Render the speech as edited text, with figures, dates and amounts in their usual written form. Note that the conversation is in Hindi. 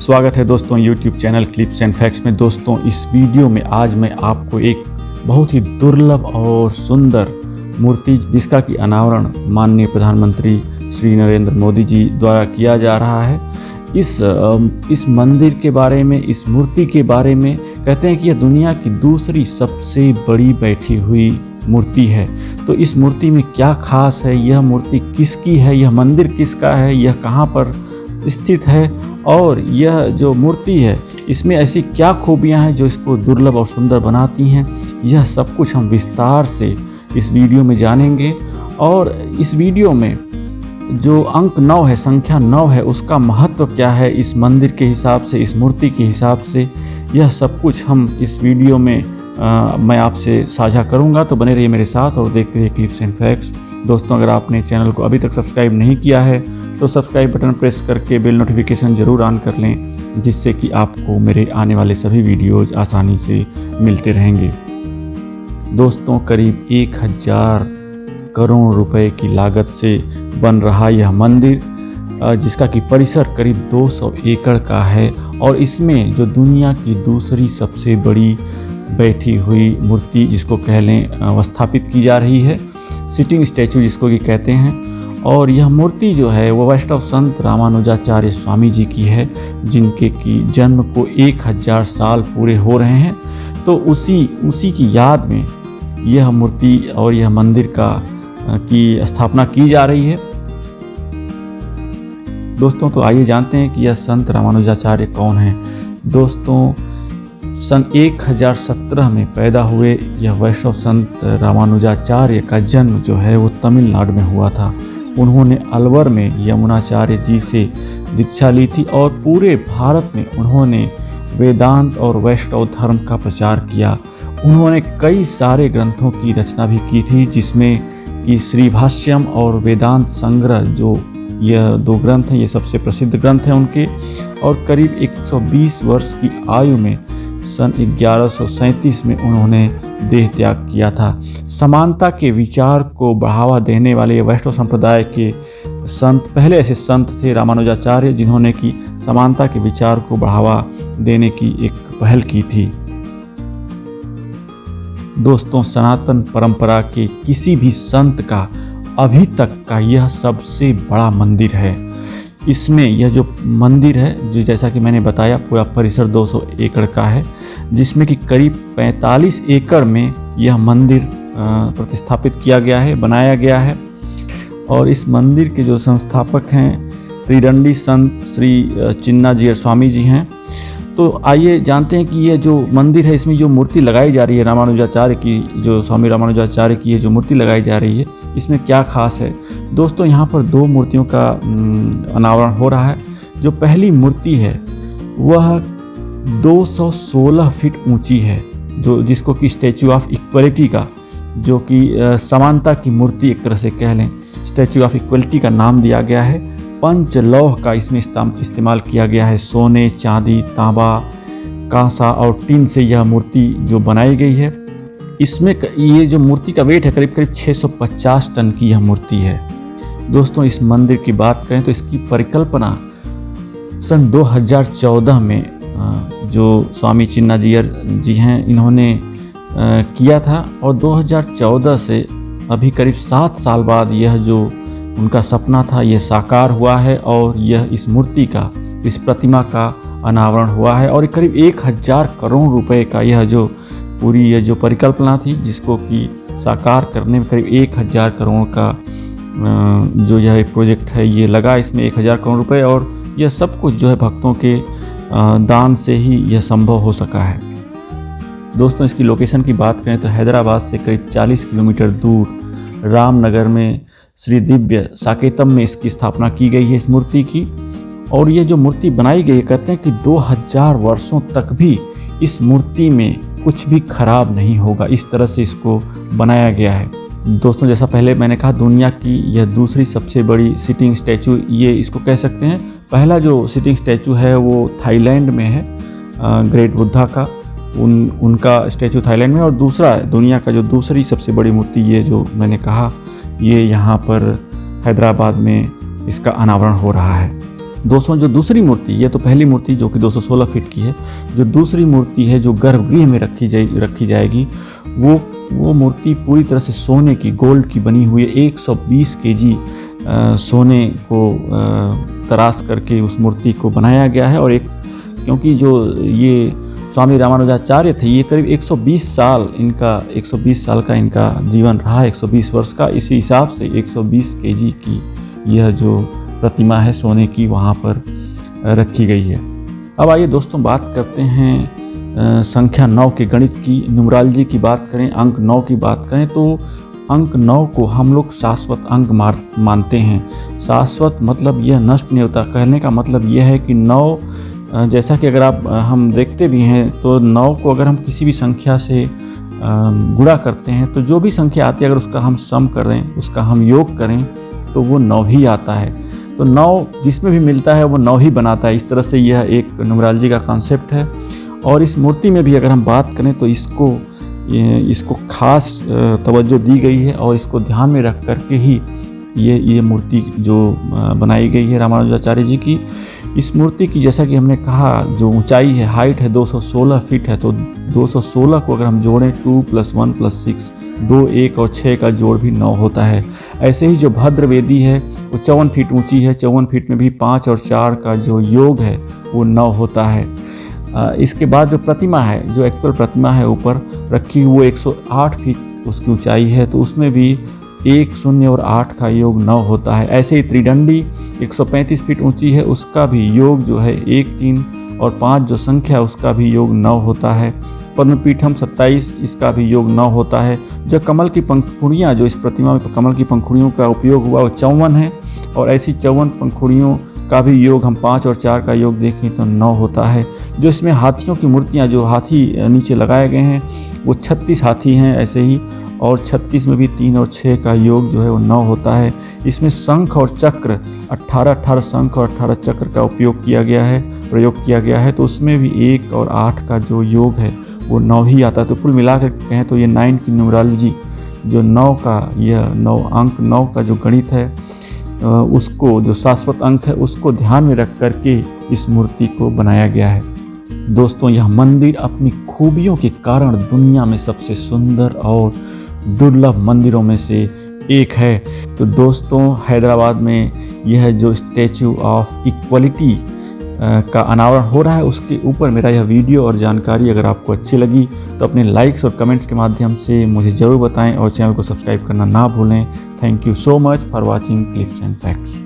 स्वागत है दोस्तों YouTube channel clips and facts में। दोस्तों इस वीडियो में आज मैं आपको एक बहुत ही दुर्लभ और सुंदर मूर्ति जिसका कि अनावरण माननीय प्रधानमंत्री श्री नरेंद्र मोदी जी द्वारा किया जा रहा है, इस मंदिर के बारे में, इस मूर्ति के बारे में कहते हैं कि यह दुनिया की दूसरी सबसे बड़ी बैठी हुई मूर्ति है। तो इस मूर्ति में क्या खास है, यह मूर्ति किसकी है, यह मंदिर किसका है, यह कहाँ पर स्थित है और यह जो मूर्ति है इसमें ऐसी क्या खूबियाँ हैं जो इसको दुर्लभ और सुंदर बनाती हैं, यह सब कुछ हम विस्तार से इस वीडियो में जानेंगे। और इस वीडियो में जो अंक 9 है, संख्या 9 है, उसका महत्व क्या है इस मंदिर के हिसाब से, इस मूर्ति के हिसाब से, यह सब कुछ हम इस वीडियो में मैं आपसे साझा करूंगा। तो बने रहिए मेरे साथ और देखते रहिए क्लिप्स एंड फैक्ट्स। दोस्तों अगर आपने चैनल को अभी तक सब्सक्राइब नहीं किया है तो सब्सक्राइब बटन प्रेस करके बेल नोटिफिकेशन ज़रूर ऑन कर लें, जिससे कि आपको मेरे आने वाले सभी वीडियोज़ आसानी से मिलते रहेंगे। दोस्तों करीब 1000 करोड़ रुपए की लागत से बन रहा यह मंदिर, जिसका कि परिसर करीब 200 एकड़ का है और इसमें जो दुनिया की दूसरी सबसे बड़ी बैठी हुई मूर्ति जिसको कह लें स्थापित की जा रही है, सिटिंग स्टैचू जिसको कि कहते हैं। और यह मूर्ति जो है वो वैष्णव संत रामानुजाचार्य स्वामी जी की है, जिनके की जन्म को 1000 साल पूरे हो रहे हैं। तो उसी की याद में यह मूर्ति और यह मंदिर की स्थापना की जा रही है। दोस्तों तो आइए जानते हैं कि यह संत रामानुजाचार्य कौन है। दोस्तों सन 1017 में पैदा हुए यह वैष्णव संत रामानुजाचार्य का जन्म जो है वो तमिलनाडु में हुआ था। उन्होंने अलवर में यमुनाचार्य जी से दीक्षा ली थी और पूरे भारत में उन्होंने वेदांत और वैष्णव धर्म का प्रचार किया। उन्होंने कई सारे ग्रंथों की रचना भी की थी, जिसमें कि श्री भाष्यम और वेदांत संग्रह, जो यह 2 ग्रंथ हैं, ये सबसे प्रसिद्ध ग्रंथ हैं उनके। और करीब 120 वर्ष की आयु में सन 1137 में उन्होंने देह त्याग किया था। समानता के विचार को बढ़ावा देने वाले वैष्णव संप्रदाय के संत, पहले ऐसे संत थे रामानुजाचार्य, जिन्होंने कि समानता के विचार को बढ़ावा देने की एक पहल की थी। दोस्तों सनातन परंपरा के किसी भी संत का अभी तक का यह सबसे बड़ा मंदिर है। इसमें यह जो मंदिर है, जो जैसा कि मैंने बताया पूरा परिसर 200 एकड़ का है, जिसमें कि करीब 45 एकड़ में यह मंदिर प्रतिस्थापित किया गया है, बनाया गया है। और इस मंदिर के जो संस्थापक हैं त्रिदंडी संत श्री चिन्नाजीयर स्वामी जी हैं। तो आइए जानते हैं कि यह जो मंदिर है, इसमें जो मूर्ति लगाई जा रही है रामानुजाचार्य की, जो स्वामी रामानुजाचार्य की ये जो मूर्ति लगाई जा रही है, इसमें क्या खास है। दोस्तों यहाँ पर 2 मूर्तियों का अनावरण हो रहा है। जो पहली मूर्ति है वह 216 फीट ऊंची है, जिसको कि स्टैचू ऑफ इक्वलिटी का, जो कि समानता की मूर्ति एक तरह से कह लें, स्टैचू ऑफ इक्वलिटी का नाम दिया गया है। पंचलौह का इसमें इस्तेमाल किया गया है, सोने, चांदी, तांबा, कांसा और टीन से यह मूर्ति जो बनाई गई है। इसमें ये जो मूर्ति का वेट है करीब 650 टन की यह मूर्ति है। दोस्तों इस मंदिर की बात करें तो इसकी परिकल्पना सन 2014 में जो स्वामी चिन्नाजीयर जी हैं इन्होंने किया था और 2014 से अभी करीब 7 साल बाद यह जो उनका सपना था यह साकार हुआ है और यह इस मूर्ति का, इस प्रतिमा का अनावरण हुआ है। और करीब 1000 करोड़ रुपए का यह जो परिकल्पना थी, जिसको कि साकार करने में करीब 1000 करोड़ का जो यह प्रोजेक्ट है ये लगा। इसमें 1000 करोड़ रुपए और यह सब कुछ जो है भक्तों के दान से ही यह संभव हो सका है। दोस्तों इसकी लोकेशन की बात करें तो हैदराबाद से करीब 40 किलोमीटर दूर रामनगर में श्री दिव्य साकेतम में इसकी स्थापना की गई है इस मूर्ति की। और ये जो मूर्ति बनाई गई है, कहते हैं कि 2000 वर्षों तक भी इस मूर्ति में कुछ भी खराब नहीं होगा, इस तरह से इसको बनाया गया है। दोस्तों जैसा पहले मैंने कहा, दुनिया की यह दूसरी सबसे बड़ी सिटिंग स्टैचू ये इसको कह सकते हैं। पहला जो सिटिंग स्टैचू है वो थाईलैंड में है, ग्रेट बुद्धा का, उनका स्टैचू थाईलैंड में। और दूसरा दुनिया का जो दूसरी सबसे बड़ी मूर्ति ये जो मैंने कहा, ये यहाँ पर हैदराबाद में इसका अनावरण हो रहा है। दोस्तों जो दूसरी मूर्ति, ये तो पहली मूर्ति जो कि 216 फीट की है, जो दूसरी मूर्ति है जो गर्भगृह में रखी जाएगी, वो मूर्ति पूरी तरह से सोने की, गोल्ड की बनी हुई है। 120 केजी सोने को तराश करके उस मूर्ति को बनाया गया है। और क्योंकि जो ये स्वामी रामानुजाचार्य थे, ये करीब 120 साल का इनका जीवन रहा, 120 वर्ष का। इसी हिसाब से 120 केजी की यह जो प्रतिमा है सोने की वहाँ पर रखी गई है। अब आइए दोस्तों बात करते हैं संख्या 9 के गणित की, न्यूमरोलॉजी की बात करें, अंक 9 की बात करें तो अंक 9 को हम लोग शाश्वत अंक मानते हैं। शाश्वत मतलब यह नष्ट नहीं होता। कहने का मतलब यह है कि 9, जैसा कि अगर हम देखते भी हैं तो 9 को अगर हम किसी भी संख्या से गुणा करते हैं तो जो भी संख्या आती है अगर उसका हम सम करें, उसका हम योग करें तो वो 9 ही आता है। तो 9 जिसमें भी मिलता है वो 9 ही बनाता है। इस तरह से यह एक न्यूमरोलॉजी का कॉन्सेप्ट है। और इस मूर्ति में भी अगर हम बात करें तो इसको खास तवज्जो दी गई है और इसको ध्यान में रख करके ही ये मूर्ति जो बनाई गई है रामानुजाचार्य जी की। इस मूर्ति की जैसा कि हमने कहा जो ऊंचाई है, हाइट है 216 फीट है। तो 216 को अगर हम जोड़ें 2 + 1 + 6, 2, 1 और 6 का जोड़ भी 9 होता है। ऐसे ही जो भद्र वेदी है वो 54 फीट ऊंची है। 54 फीट में भी 5 और 4 का जो योग है वो 9 होता है। इसके बाद जो प्रतिमा है, जो एक्चुअल प्रतिमा है ऊपर रखी वो 108 फीट उसकी ऊंचाई है। तो उसमें भी 1, 0 और 8 का योग 9 होता है। ऐसे ही त्रिदंडी 135 फीट ऊंची है, उसका भी योग जो है 1, 3 और 5 जो संख्या उसका भी योग 9 होता है। पद्मपीठम 27, इसका भी योग 9 होता है। जो कमल की पंखुड़ियाँ, जो इस प्रतिमा में कमल की पंखुड़ियों का उपयोग हुआ वो 54 है। और ऐसी 54 पंखुड़ियों का भी योग हम 5 और 4 का योग देखें तो 9 होता है। जो इसमें हाथियों की मूर्तियाँ, जो हाथी नीचे लगाए गए हैं वो 36 हाथी हैं ऐसे ही। और 36 में भी 3 और 6 का योग जो है वो 9 होता है। इसमें शंख और चक्र 18 शंख और 18 चक्र का प्रयोग किया गया है। तो उसमें भी 1 और 8 का जो योग है वो 9 ही आता है। तो कुल मिलाकर कहें तो ये 9 की न्यूमरोलॉजी, जो 9 का यह 9 अंक 9 का जो गणित है उसको, जो शाश्वत अंक है उसको ध्यान में रख करके इस मूर्ति को बनाया गया है। दोस्तों यह मंदिर अपनी खूबियों के कारण दुनिया में सबसे सुंदर और दुर्लभ मंदिरों में से एक है। तो दोस्तों हैदराबाद में यह जो स्टैचू ऑफ इक्वलिटी का अनावरण हो रहा है, उसके ऊपर मेरा यह वीडियो और जानकारी अगर आपको अच्छी लगी तो अपने लाइक्स और कमेंट्स के माध्यम से मुझे ज़रूर बताएं और चैनल को सब्सक्राइब करना ना भूलें। Thank you so much for watching clips and facts.